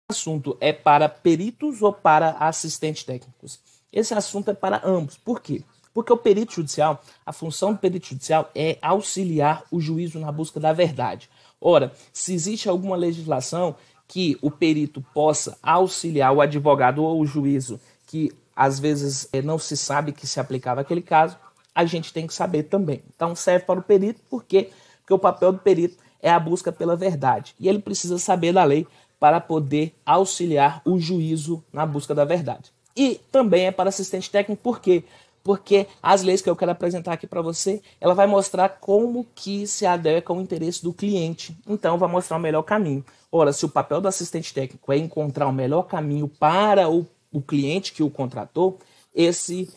assunto é para peritos ou para assistentes técnicos? Esse assunto é para ambos. Por quê? Porque o perito judicial, a função do perito judicial é auxiliar o juízo na busca da verdade. Ora, se existe alguma legislação que o perito possa auxiliar o advogado ou o juízo, que às vezes não se sabe que se aplicava aquele caso, a gente tem que saber também. Então serve para o perito, por quê? Porque o papel do perito é a busca pela verdade. E ele precisa saber da lei para poder auxiliar o juízo na busca da verdade. E também é para assistente técnico, por quê? Porque as leis que eu quero apresentar aqui para você, ela vai mostrar como que se adequa ao interesse do cliente. Então, vai mostrar o melhor caminho. Ora, se o papel do assistente técnico é encontrar o melhor caminho para o cliente que o contratou, esse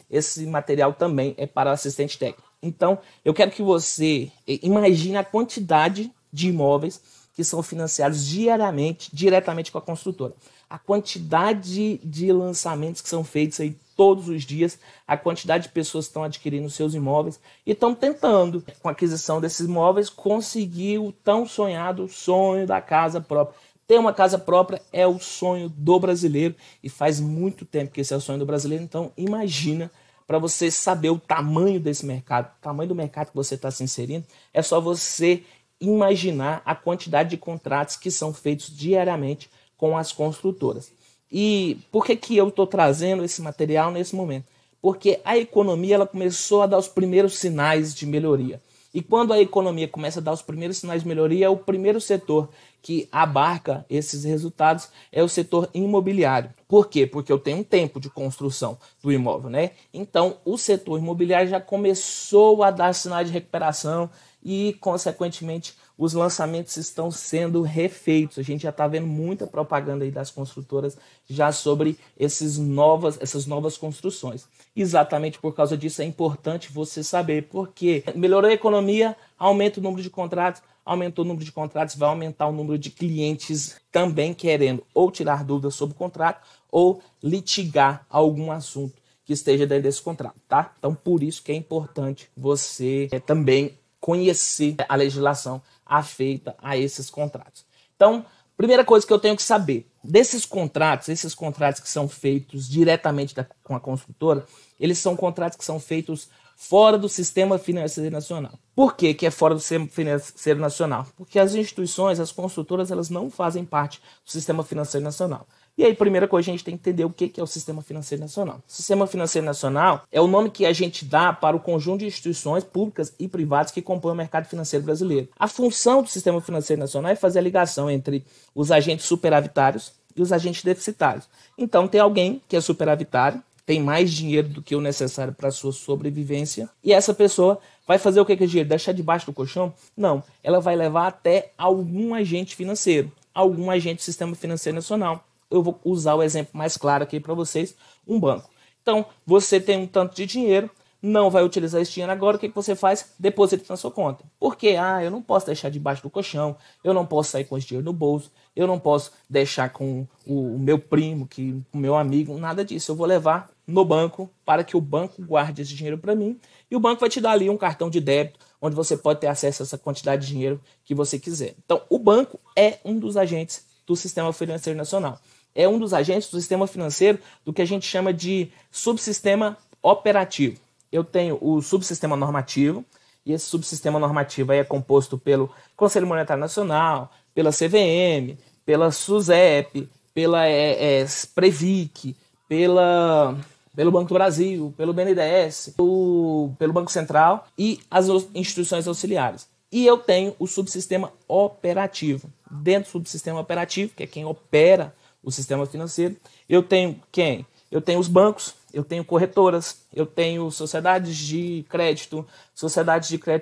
material também é para o assistente técnico. Então, eu quero que você imagine a quantidade de imóveis que são financiados diretamente com a construtora. A quantidade de lançamentos que são feitos aí todos os dias, a quantidade de pessoas que estão adquirindo seus imóveis e estão tentando, com a aquisição desses imóveis, conseguir o tão sonhado sonho da casa própria. Ter uma casa própria é o sonho do brasileiro e faz muito tempo que esse é o sonho do brasileiro. Então, imagina, para você saber o tamanho desse mercado, o tamanho do mercado que você está se inserindo, é só você imaginar a quantidade de contratos que são feitos diariamente com as construtoras. E por que eu estou trazendo esse material nesse momento? Porque a economia ela começou a dar os primeiros sinais de melhoria. E quando a economia começa a dar os primeiros sinais de melhoria, o primeiro setor que abarca esses resultados é o setor imobiliário. Por quê? Porque eu tenho um tempo de construção do imóvel, né? Então, o setor imobiliário já começou a dar sinais de recuperação e, consequentemente, os lançamentos estão sendo refeitos. A gente já está vendo muita propaganda aí das construtoras já sobre essas novas construções. Exatamente por causa disso é importante você saber, porque melhorou a economia, aumenta o número de contratos, aumentou o número de contratos, vai aumentar o número de clientes também querendo ou tirar dúvidas sobre o contrato ou litigar algum assunto que esteja dentro desse contrato, tá? Então, por isso que é importante você também conhecer a legislação afeita a esses contratos. Então, primeira coisa que eu tenho que saber, desses contratos, esses contratos que são feitos diretamente com a construtora, eles são contratos que são feitos fora do sistema financeiro nacional. Por que é fora do sistema financeiro nacional? Porque as instituições, as construtoras, elas não fazem parte do sistema financeiro nacional. E aí, primeira coisa, a gente tem que entender o que é o Sistema Financeiro Nacional. O Sistema Financeiro Nacional é o nome que a gente dá para o conjunto de instituições públicas e privadas que compõem o mercado financeiro brasileiro. A função do Sistema Financeiro Nacional é fazer a ligação entre os agentes superavitários e os agentes deficitários. Então, tem alguém que é superavitário, tem mais dinheiro do que o necessário para a sua sobrevivência, e essa pessoa vai fazer o que com o dinheiro? Deixar debaixo do colchão? Não, ela vai levar até algum agente financeiro, algum agente do Sistema Financeiro Nacional. Eu vou usar o exemplo mais claro aqui para vocês, um banco. Então, você tem um tanto de dinheiro, não vai utilizar esse dinheiro agora, o que você faz? Deposita na sua conta. Por quê? Eu não posso deixar debaixo do colchão, eu não posso sair com esse dinheiro no bolso, eu não posso deixar com o meu primo, o meu amigo, nada disso. Eu vou levar no banco para que o banco guarde esse dinheiro para mim e o banco vai te dar ali um cartão de débito onde você pode ter acesso a essa quantidade de dinheiro que você quiser. Então, o banco é um dos agentes do Sistema Financeiro Nacional. É um dos agentes do sistema financeiro do que a gente chama de subsistema operativo. Eu tenho o subsistema normativo, e esse subsistema normativo aí é composto pelo Conselho Monetário Nacional, pela CVM, pela SUSEP, pela Previc, pelo Banco do Brasil, pelo BNDES, pelo Banco Central e as instituições auxiliares. E eu tenho o subsistema operativo. Dentro do subsistema operativo, que é quem opera o sistema financeiro, eu tenho quem? Eu tenho os bancos, eu tenho corretoras, eu tenho sociedades de crédito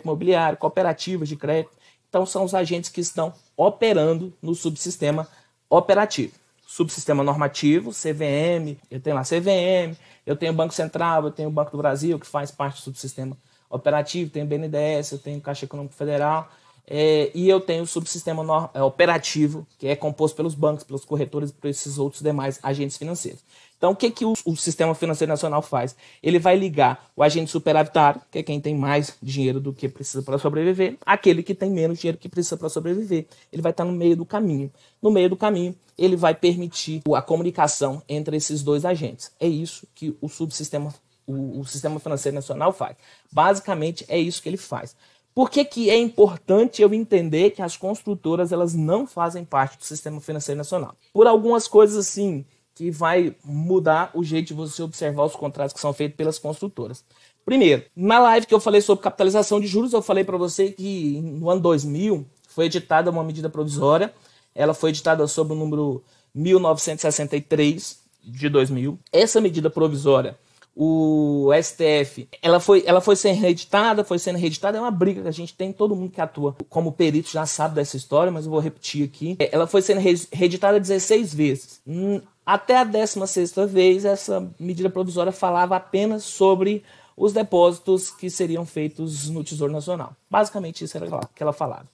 imobiliário, cooperativas de crédito. Então, são os agentes que estão operando no subsistema operativo. Subsistema normativo, CVM, eu tenho lá CVM, eu tenho o Banco Central, eu tenho o Banco do Brasil, que faz parte do subsistema operativo, tenho o BNDES, eu tenho Caixa Econômica Federal, e eu tenho o subsistema operativo, que é composto pelos bancos, pelos corretores e por esses outros demais agentes financeiros. Então, o que o Sistema Financeiro Nacional faz? Ele vai ligar o agente superavitário, que é quem tem mais dinheiro do que precisa para sobreviver, aquele que tem menos dinheiro que precisa para sobreviver. Ele vai estar no meio do caminho. No meio do caminho, ele vai permitir a comunicação entre esses dois agentes. É isso que o Sistema Financeiro Nacional faz. Basicamente, é isso que ele faz. Por que é importante eu entender que as construtoras elas não fazem parte do Sistema Financeiro Nacional? Por algumas coisas assim, que vai mudar o jeito de você observar os contratos que são feitos pelas construtoras. Primeiro, na live que eu falei sobre capitalização de juros, eu falei para você que no ano 2000 foi editada uma medida provisória. Ela foi editada sob o número 1963 de 2000. Essa medida provisória, o STF, ela foi sendo reeditada, é uma briga que a gente tem, todo mundo que atua como perito já sabe dessa história, mas eu vou repetir aqui. Ela foi sendo reeditada 16 vezes. Até a 16ª vez, essa medida provisória falava apenas sobre os depósitos que seriam feitos no Tesouro Nacional. Basicamente isso era o que ela falava.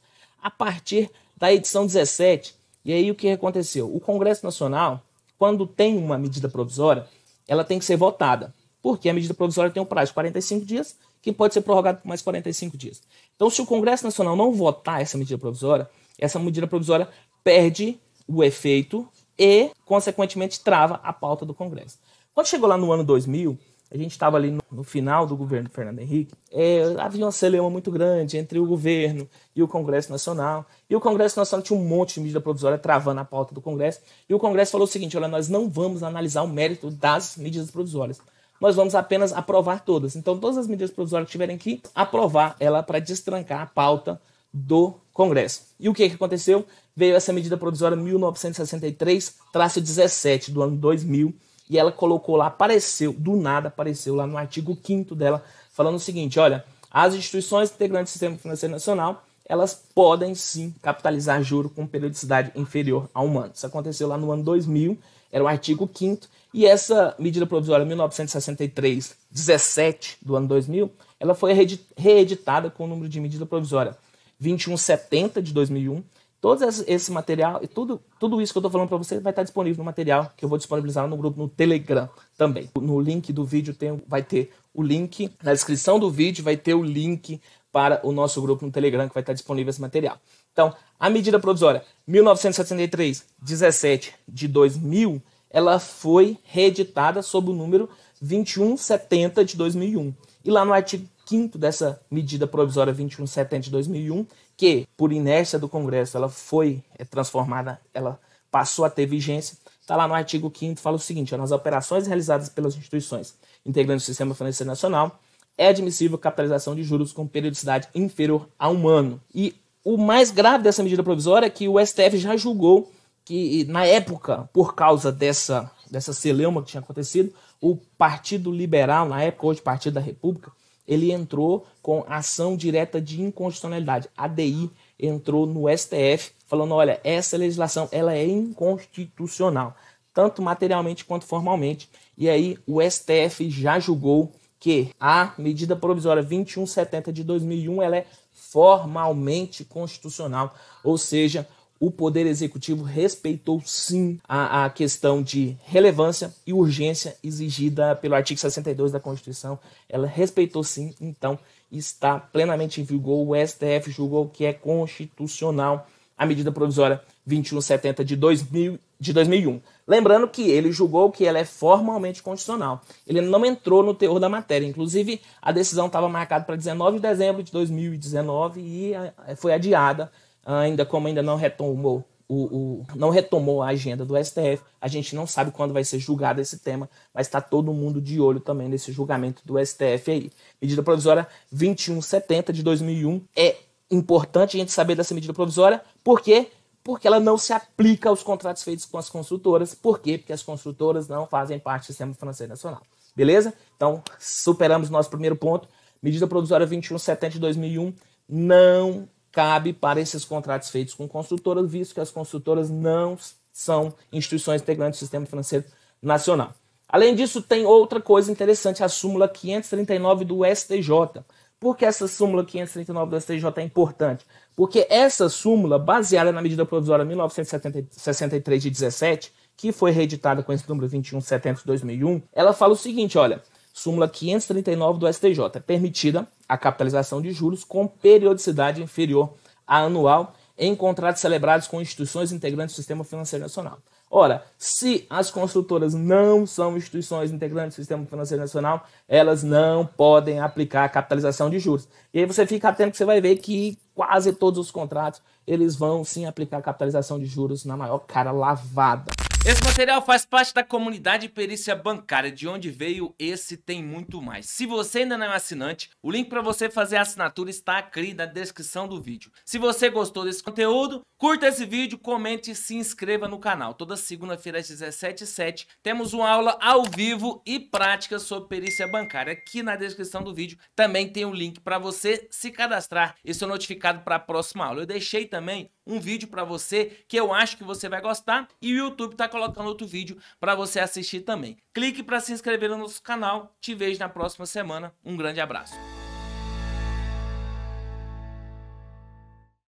A partir da edição 17, e aí o que aconteceu? O Congresso Nacional, quando tem uma medida provisória, ela tem que ser votada. Porque a medida provisória tem um prazo de 45 dias, que pode ser prorrogado por mais 45 dias. Então, se o Congresso Nacional não votar essa medida provisória perde o efeito e, consequentemente, trava a pauta do Congresso. Quando chegou lá no ano 2000, a gente estava ali no final do governo Fernando Henrique, havia uma celeuma muito grande entre o governo e o Congresso Nacional, e o Congresso Nacional tinha um monte de medida provisória travando a pauta do Congresso, e o Congresso falou o seguinte: olha, nós não vamos analisar o mérito das medidas provisórias, nós vamos apenas aprovar todas. Então, todas as medidas provisórias que tiverem que aprovar ela para destrancar a pauta do Congresso. E o que aconteceu? Veio essa medida provisória 1963-17 do ano 2000, e ela colocou lá, do nada apareceu lá no artigo 5º dela, falando o seguinte: olha, as instituições integrantes do Sistema Financeiro Nacional, elas podem sim capitalizar juro com periodicidade inferior a 1 ano. Isso aconteceu lá no ano 2000, era o artigo 5º, e essa medida provisória 1963-17 do ano 2000, ela foi reeditada com o número de medida provisória 2170 de 2001. Todo esse material e tudo isso que eu estou falando para você vai estar disponível no material que eu vou disponibilizar no grupo no Telegram também. No link do vídeo vai ter o link, na descrição do vídeo vai ter o link para o nosso grupo no Telegram que vai estar disponível esse material. Então, a medida provisória 1973-17 de 2000, ela foi reeditada sob o número 2170 de 2001. E lá no artigo 5º dessa medida provisória 2170 de 2001, que por inércia do Congresso ela foi transformada, ela passou a ter vigência, está lá no artigo 5º, fala o seguinte: nas operações realizadas pelas instituições integrantes do Sistema Financeiro Nacional, é admissível capitalização de juros com periodicidade inferior a 1 ano. E o mais grave dessa medida provisória é que o STF já julgou que, na época, por causa dessa celeuma que tinha acontecido, o Partido Liberal, na época, hoje Partido da República, ele entrou com ação direta de inconstitucionalidade. A ADI entrou no STF falando: olha, essa legislação ela é inconstitucional, tanto materialmente quanto formalmente. E aí o STF já julgou que a medida provisória 2170 de 2001 ela é formalmente constitucional, ou seja, o Poder Executivo respeitou sim a questão de relevância e urgência exigida pelo artigo 62 da Constituição. Ela respeitou sim, então está plenamente em vigor. O STF julgou que é constitucional a medida provisória 2170 de 2001. Lembrando que ele julgou que ela é formalmente constitucional. Ele não entrou no teor da matéria. Inclusive, a decisão estava marcada para 19 de dezembro de 2019 e foi adiada. Como ainda não retomou a agenda do STF, a gente não sabe quando vai ser julgado esse tema, mas está todo mundo de olho também nesse julgamento do STF aí. Medida provisória 2170 de 2001. É importante a gente saber dessa medida provisória. Por quê? Porque ela não se aplica aos contratos feitos com as construtoras. Por quê? Porque as construtoras não fazem parte do Sistema Financeiro Nacional. Beleza? Então, superamos o nosso primeiro ponto. Medida provisória 2170 de 2001 não cabe para esses contratos feitos com construtoras, visto que as construtoras não são instituições integrantes do Sistema Financeiro Nacional. Além disso, tem outra coisa interessante, a súmula 539 do STJ. Por que essa súmula 539 do STJ é importante? Porque essa súmula, baseada na medida provisória 1963 de 17, que foi reeditada com esse número 2170 de 2001, ela fala o seguinte, olha, súmula 539 do STJ, é permitida a capitalização de juros com periodicidade inferior à anual em contratos celebrados com instituições integrantes do Sistema Financeiro Nacional. Ora, se as construtoras não são instituições integrantes do Sistema Financeiro Nacional, elas não podem aplicar a capitalização de juros. E aí você fica atento que você vai ver que quase todos os contratos, eles vão sim aplicar a capitalização de juros na maior cara lavada. Esse material faz parte da comunidade Perícia Bancária, de onde veio esse tem muito mais. Se você ainda não é assinante, o link para você fazer a assinatura está aqui na descrição do vídeo. Se você gostou desse conteúdo, curta esse vídeo, comente e se inscreva no canal. Toda segunda-feira às 17h07 temos uma aula ao vivo e prática sobre perícia bancária. Aqui na descrição do vídeo também tem um link para você se cadastrar e ser notificado para a próxima aula. Eu deixei também um vídeo para você que eu acho que você vai gostar e o YouTube está colocando outro vídeo para você assistir também. Clique para se inscrever no nosso canal. Te vejo na próxima semana. Um grande abraço.